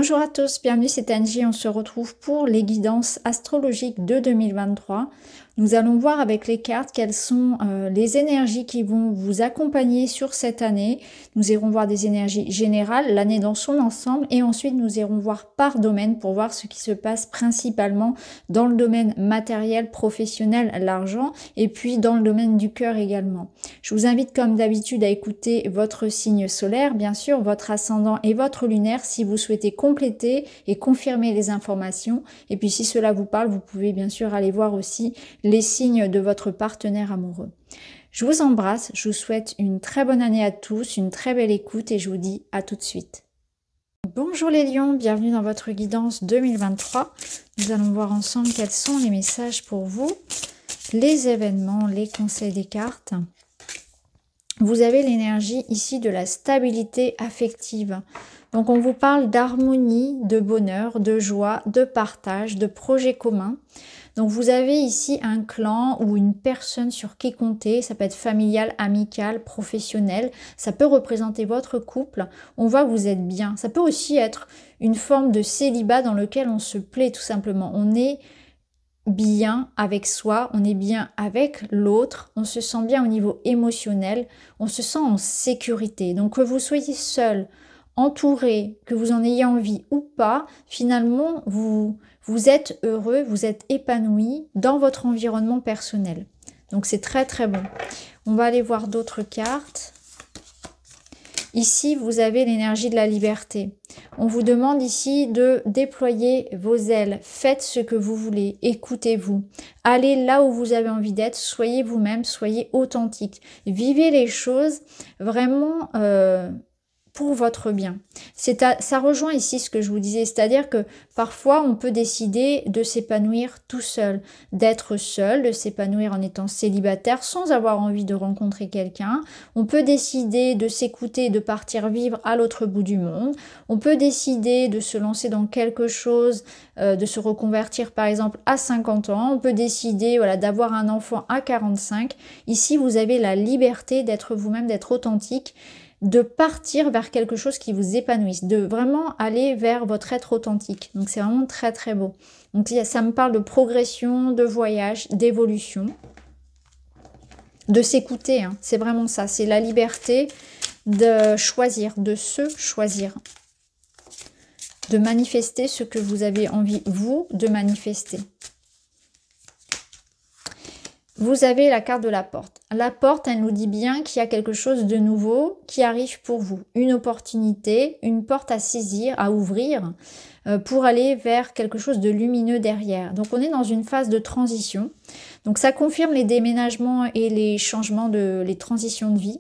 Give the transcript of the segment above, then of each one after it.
Bonjour à tous, bienvenue, c'est Angie, on se retrouve pour les guidances astrologiques de 2023. Nous allons voir avec les cartes quelles sont les énergies qui vont vous accompagner sur cette année. Nous irons voir des énergies générales, l'année dans son ensemble, et ensuite nous irons voir par domaine pour voir ce qui se passe principalement dans le domaine matériel, professionnel, l'argent, et puis dans le domaine du cœur également. Je vous invite comme d'habitude à écouter votre signe solaire, bien sûr, votre ascendant et votre lunaire si vous souhaitez compléter et confirmer les informations. Et puis si cela vous parle, vous pouvez bien sûr aller voir aussi les signes de votre partenaire amoureux. Je vous embrasse, je vous souhaite une très bonne année à tous, une très belle écoute et je vous dis à tout de suite. Bonjour les lions, bienvenue dans votre guidance 2023. Nous allons voir ensemble quels sont les messages pour vous, les événements, les conseils des cartes. Vous avez l'énergie ici de la stabilité affective. Donc on vous parle d'harmonie, de bonheur, de joie, de partage, de projets communs. Donc vous avez ici un clan ou une personne sur qui compter, ça peut être familial, amical, professionnel, ça peut représenter votre couple, on voit que vous êtes bien. Ça peut aussi être une forme de célibat dans lequel on se plaît tout simplement. On est bien avec soi, on est bien avec l'autre, on se sent bien au niveau émotionnel, on se sent en sécurité. Donc que vous soyez seul, entouré, que vous en ayez envie ou pas, finalement vous êtes heureux, vous êtes épanoui dans votre environnement personnel. Donc c'est très très bon. On va aller voir d'autres cartes. Ici, vous avez l'énergie de la liberté. On vous demande ici de déployer vos ailes. Faites ce que vous voulez. Écoutez-vous. Allez là où vous avez envie d'être. Soyez vous-même. Soyez authentique. Vivez les choses vraiment pour votre bien. Ça rejoint ici ce que je vous disais, c'est-à-dire que parfois on peut décider de s'épanouir tout seul, d'être seul, de s'épanouir en étant célibataire sans avoir envie de rencontrer quelqu'un. On peut décider de s'écouter, de partir vivre à l'autre bout du monde. On peut décider de se lancer dans quelque chose, de se reconvertir par exemple à 50 ans. On peut décider d'avoir un enfant à 45. Ici, vous avez la liberté d'être vous-même, d'être authentique, de partir vers quelque chose qui vous épanouisse, de vraiment aller vers votre être authentique. Donc c'est vraiment très très beau. Donc ça me parle de progression, de voyage, d'évolution, de s'écouter, hein. C'est vraiment ça, c'est la liberté de choisir, de se choisir, de manifester ce que vous avez envie, vous, de manifester. Vous avez la carte de la porte. La porte, elle nous dit bien qu'il y a quelque chose de nouveau qui arrive pour vous. Une opportunité, une porte à saisir, à ouvrir pour aller vers quelque chose de lumineux derrière. Donc on est dans une phase de transition. Donc ça confirme les déménagements et les changements, les transitions de vie.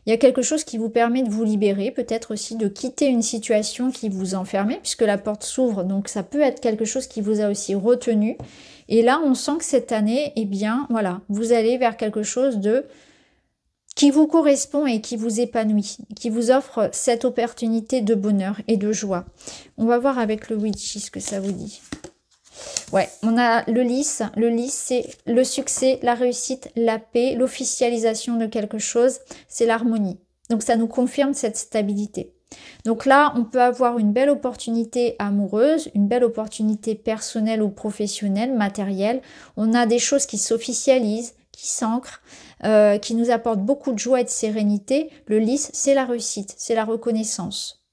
Il y a quelque chose qui vous permet de vous libérer, peut-être aussi de quitter une situation qui vous enfermait, puisque la porte s'ouvre, donc ça peut être quelque chose qui vous a aussi retenu. Et là, on sent que cette année, eh bien, voilà, vous allez vers quelque chose qui vous correspond et qui vous épanouit, qui vous offre cette opportunité de bonheur et de joie. On va voir avec le Witchy ce que ça vous dit. Ouais, on a le lys. Le lys, c'est le succès, la réussite, la paix, l'officialisation de quelque chose, c'est l'harmonie. Donc ça nous confirme cette stabilité. Donc là, on peut avoir une belle opportunité amoureuse, une belle opportunité personnelle ou professionnelle, matérielle. On a des choses qui s'officialisent, qui s'ancrent, qui nous apportent beaucoup de joie et de sérénité. Le lys, c'est la réussite, c'est la reconnaissance.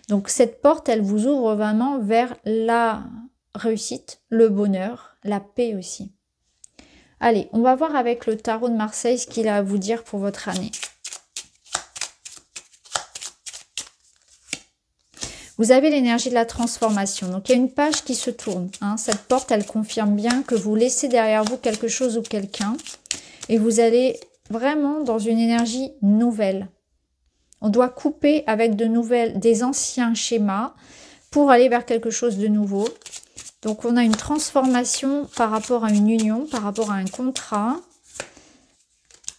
Donc cette porte, elle vous ouvre vraiment vers la réussite, le bonheur, la paix aussi. Allez, on va voir avec le tarot de Marseille ce qu'il a à vous dire pour votre année. Vous avez l'énergie de la transformation. Donc, il y a une page qui se tourne. Hein. Cette porte, elle confirme bien que vous laissez derrière vous quelque chose ou quelqu'un. Et vous allez vraiment dans une énergie nouvelle. On doit couper avec des anciens schémas pour aller vers quelque chose de nouveau. Donc, on a une transformation par rapport à une union, par rapport à un contrat.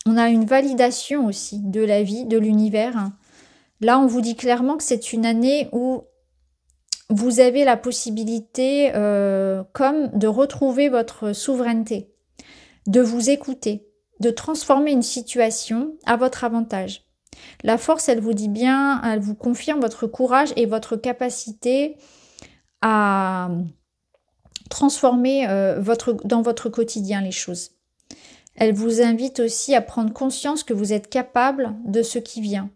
On a une validation aussi de la vie, de l'univers. Là, on vous dit clairement que c'est une année où vous avez la possibilité comme de retrouver votre souveraineté, de vous écouter, de transformer une situation à votre avantage. La force, elle vous dit bien, elle vous confirme votre courage et votre capacité à transformer dans votre quotidien les choses. Elle vous invite aussi à prendre conscience que vous êtes capable de ce qui vient,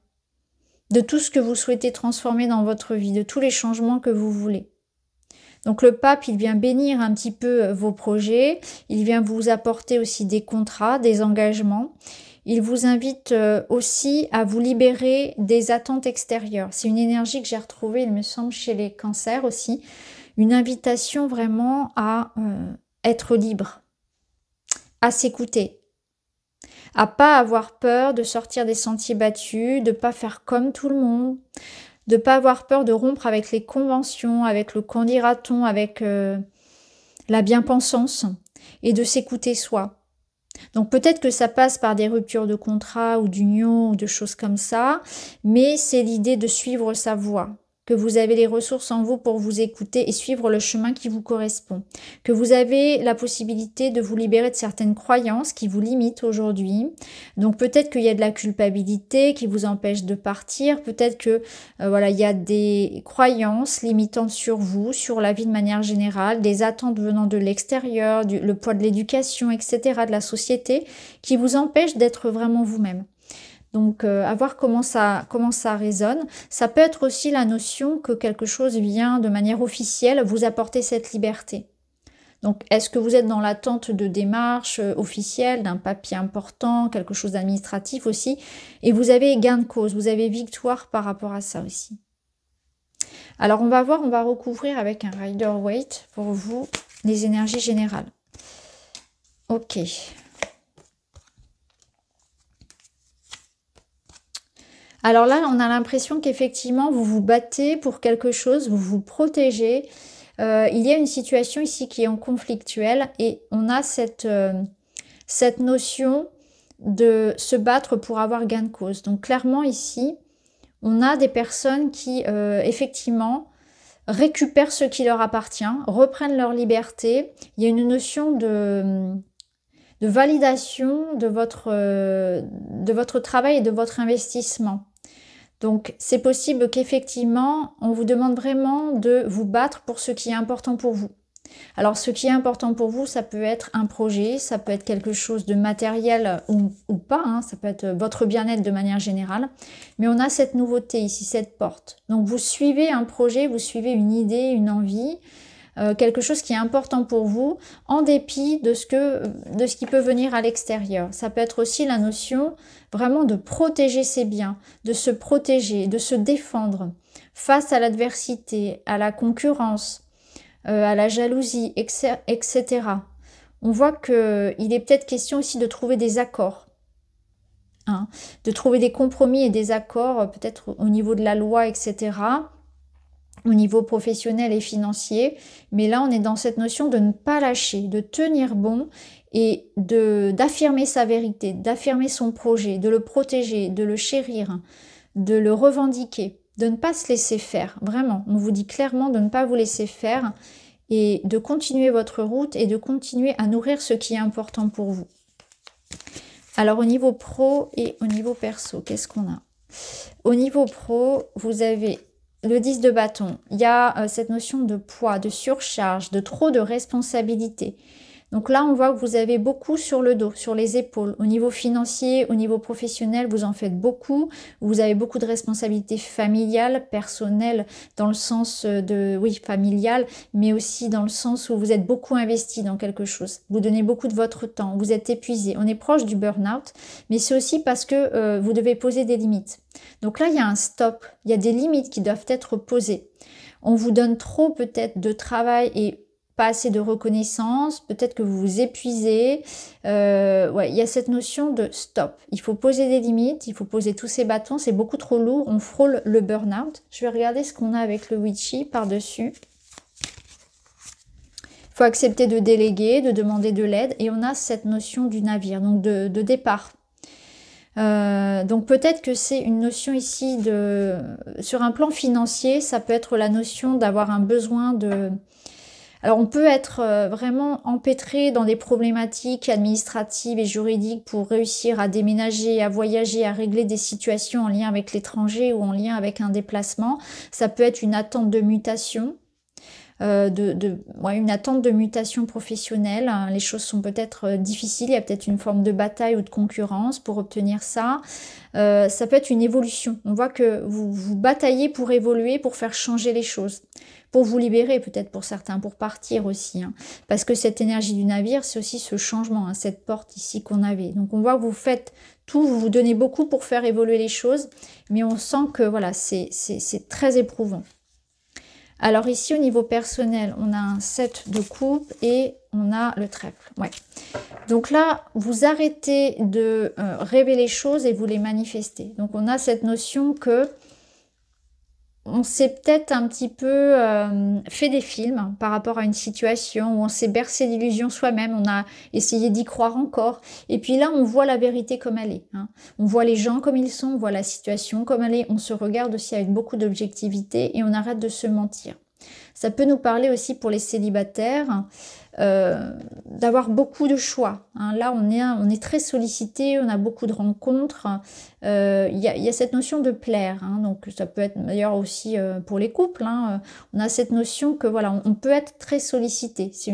de tout ce que vous souhaitez transformer dans votre vie, de tous les changements que vous voulez. Donc le pape, il vient bénir un petit peu vos projets, il vient vous apporter aussi des contrats, des engagements. Il vous invite aussi à vous libérer des attentes extérieures. C'est une énergie que j'ai retrouvée, il me semble, chez les cancers aussi. Une invitation vraiment à être libre, à s'écouter, à pas avoir peur de sortir des sentiers battus, de pas faire comme tout le monde, de pas avoir peur de rompre avec les conventions, avec le qu'en dira-t-on, avec la bien-pensance et de s'écouter soi. Donc peut-être que ça passe par des ruptures de contrat ou d'union ou de choses comme ça, mais c'est l'idée de suivre sa voie, que vous avez les ressources en vous pour vous écouter et suivre le chemin qui vous correspond, que vous avez la possibilité de vous libérer de certaines croyances qui vous limitent aujourd'hui. Donc peut-être qu'il y a de la culpabilité qui vous empêche de partir, peut-être que voilà, il y a des croyances limitantes sur vous, sur la vie de manière générale, des attentes venant de l'extérieur, le poids de l'éducation, etc., de la société, qui vous empêchent d'être vraiment vous-même. Donc, à voir comment ça résonne. Ça peut être aussi la notion que quelque chose vient de manière officielle vous apporter cette liberté. Donc, est-ce que vous êtes dans l'attente de démarches officielles, d'un papier important, quelque chose d'administratif aussi, et vous avez gain de cause, vous avez victoire par rapport à ça aussi. Alors, on va voir, on va recouvrir avec un Rider-Waite pour vous les énergies générales. Ok. Alors là, on a l'impression qu'effectivement, vous vous battez pour quelque chose, vous vous protégez. Il y a une situation ici qui est en conflictuelle et on a cette notion de se battre pour avoir gain de cause. Donc clairement ici, on a des personnes qui effectivement récupèrent ce qui leur appartient, reprennent leur liberté. Il y a une notion de validation de votre travail et de votre investissement. Donc, c'est possible qu'effectivement, on vous demande vraiment de vous battre pour ce qui est important pour vous. Alors, ce qui est important pour vous, ça peut être un projet, ça peut être quelque chose de matériel ou pas, hein, ça peut être votre bien-être de manière générale. Mais on a cette nouveauté ici, cette porte. Donc, vous suivez un projet, vous suivez une idée, une envie, quelque chose qui est important pour vous, en dépit de ce qui peut venir à l'extérieur. Ça peut être aussi la notion vraiment de protéger ses biens, de se protéger, de se défendre face à l'adversité, à la concurrence, à la jalousie, etc. On voit qu'il est peut-être question aussi de trouver des accords, hein, de trouver des compromis et des accords, peut-être au niveau de la loi, etc., au niveau professionnel et financier, mais là on est dans cette notion de ne pas lâcher, de tenir bon et d'affirmer sa vérité, d'affirmer son projet, de le protéger, de le chérir, de le revendiquer, de ne pas se laisser faire, vraiment, on vous dit clairement de ne pas vous laisser faire et de continuer votre route et de continuer à nourrir ce qui est important pour vous. Alors au niveau pro et au niveau perso, qu'est-ce qu'on a? Au niveau pro, vous avez le 10 de bâton, il y a cette notion de poids, de surcharge, de trop de responsabilité. Donc là, on voit que vous avez beaucoup sur le dos, sur les épaules. Au niveau financier, au niveau professionnel, vous en faites beaucoup. Vous avez beaucoup de responsabilités familiales, personnelles, dans le sens de, oui, familial, mais aussi dans le sens où vous êtes beaucoup investi dans quelque chose. Vous donnez beaucoup de votre temps, vous êtes épuisé. On est proche du burn-out, mais c'est aussi parce que vous devez poser des limites. Donc là, il y a un stop, il y a des limites qui doivent être posées. On vous donne trop peut-être de travail et pas assez de reconnaissance, peut-être que vous vous épuisez. Ouais, il y a cette notion de stop. Il faut poser des limites, il faut poser tous ces bâtons, c'est beaucoup trop lourd, on frôle le burn-out. Je vais regarder ce qu'on a avec le witchy par-dessus. Il faut accepter de déléguer, de demander de l'aide, et on a cette notion du navire, donc de départ. Donc peut-être que c'est une notion ici sur un plan financier, ça peut être la notion d'avoir un besoin de... Alors on peut être vraiment empêtré dans des problématiques administratives et juridiques pour réussir à déménager, à voyager, à régler des situations en lien avec l'étranger ou en lien avec un déplacement. Ça peut être une attente de mutation. Une attente de mutation professionnelle. Les choses sont peut-être difficiles, il y a peut-être une forme de bataille ou de concurrence pour obtenir ça. Ça peut être une évolution. On voit que vous bataillez pour évoluer, pour faire changer les choses, pour vous libérer peut-être pour certains, pour partir aussi. Parce que cette énergie du navire, c'est aussi ce changement, cette porte ici qu'on avait. Donc on voit que vous faites tout, vous vous donnez beaucoup pour faire évoluer les choses, mais on sent que voilà, c'est très éprouvant. Alors ici, au niveau personnel, on a un 7 de coupe et on a le trèfle. Ouais. Donc là, vous arrêtez de rêver les choses et vous les manifestez. Donc on a cette notion que on s'est peut-être un petit peu fait des films par rapport à une situation où on s'est bercé d'illusions soi-même, on a essayé d'y croire encore. Et puis là, on voit la vérité comme elle est. On voit les gens comme ils sont, on voit la situation comme elle est. On se regarde aussi avec beaucoup d'objectivité et on arrête de se mentir. Ça peut nous parler aussi pour les célibataires d'avoir beaucoup de choix. Là, on est très sollicité, on a beaucoup de rencontres. Il y a cette notion de plaire. Donc, ça peut être d'ailleurs aussi pour les couples. On a cette notion que voilà, on peut être très sollicité. C'est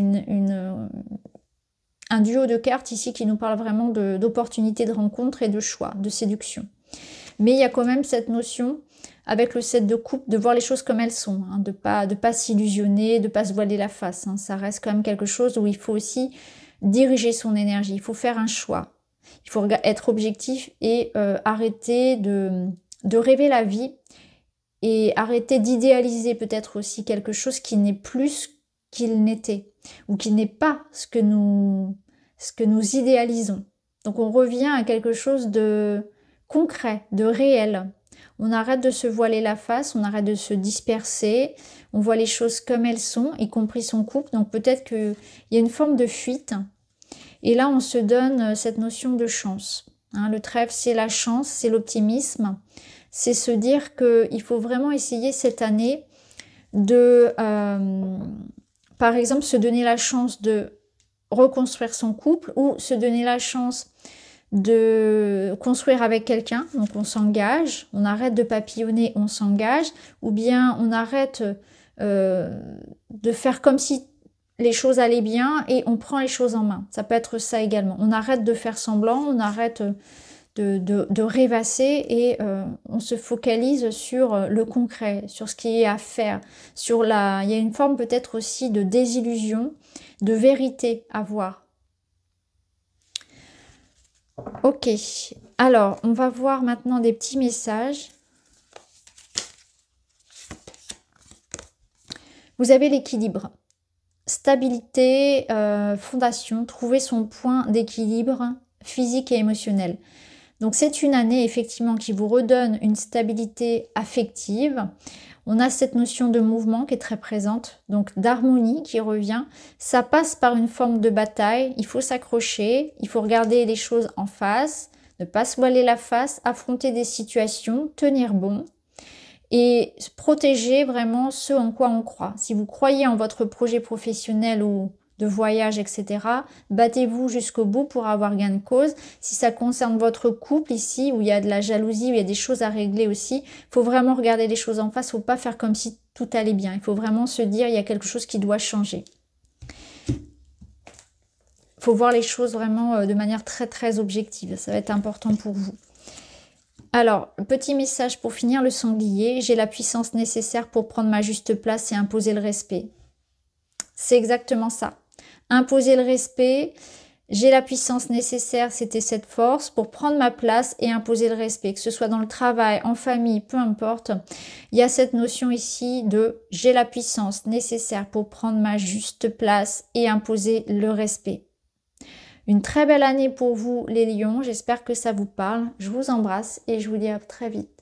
un duo de cartes ici qui nous parle vraiment d'opportunités de rencontre et de choix, de séduction. Mais il y a quand même cette notion avec le 7 de coupe, de voir les choses comme elles sont, de pas s'illusionner, de pas se voiler la face. Ça reste quand même quelque chose où il faut aussi diriger son énergie, il faut faire un choix. Il faut être objectif et arrêter de rêver la vie et arrêter d'idéaliser peut-être aussi quelque chose qui n'est plus qu'il n'était ou qui n'est pas ce que nous idéalisons. Donc on revient à quelque chose de concret, de réel. On arrête de se voiler la face, on arrête de se disperser, on voit les choses comme elles sont, y compris son couple. Donc peut-être qu'il y a une forme de fuite. Et là, on se donne cette notion de chance. Le trèfle, c'est la chance, c'est l'optimisme. C'est se dire qu'il faut vraiment essayer cette année de, par exemple, se donner la chance de reconstruire son couple ou se donner la chance de construire avec quelqu'un, donc on s'engage, on arrête de papillonner, on s'engage, ou bien on arrête de faire comme si les choses allaient bien et on prend les choses en main. Ça peut être ça également. On arrête de faire semblant, on arrête de rêvasser et on se focalise sur le concret, sur ce qui est à faire. Il y a une forme peut-être aussi de désillusion, de vérité à voir. Ok, alors on va voir maintenant des petits messages. Vous avez l'équilibre, stabilité, fondation, trouver son point d'équilibre physique et émotionnel. Donc c'est une année effectivement qui vous redonne une stabilité affective. On a cette notion de mouvement qui est très présente, donc d'harmonie qui revient. Ça passe par une forme de bataille, il faut s'accrocher, il faut regarder les choses en face, ne pas se voiler la face, affronter des situations, tenir bon et protéger vraiment ce en quoi on croit. Si vous croyez en votre projet professionnel ou de voyage, etc., battez-vous jusqu'au bout pour avoir gain de cause. Si ça concerne votre couple ici, où il y a de la jalousie, où il y a des choses à régler aussi, il faut vraiment regarder les choses en face, il ne faut pas faire comme si tout allait bien. Il faut vraiment se dire, il y a quelque chose qui doit changer. Il faut voir les choses vraiment de manière très très objective. Ça va être important pour vous. Alors, petit message pour finir, le sanglier. J'ai la puissance nécessaire pour prendre ma juste place et imposer le respect. C'est exactement ça. Imposer le respect, j'ai la puissance nécessaire, c'était cette force pour prendre ma place et imposer le respect, que ce soit dans le travail, en famille, peu importe. Il y a cette notion ici de j'ai la puissance nécessaire pour prendre ma juste place et imposer le respect. Une très belle année pour vous les lions, j'espère que ça vous parle. Je vous embrasse et je vous dis à très vite.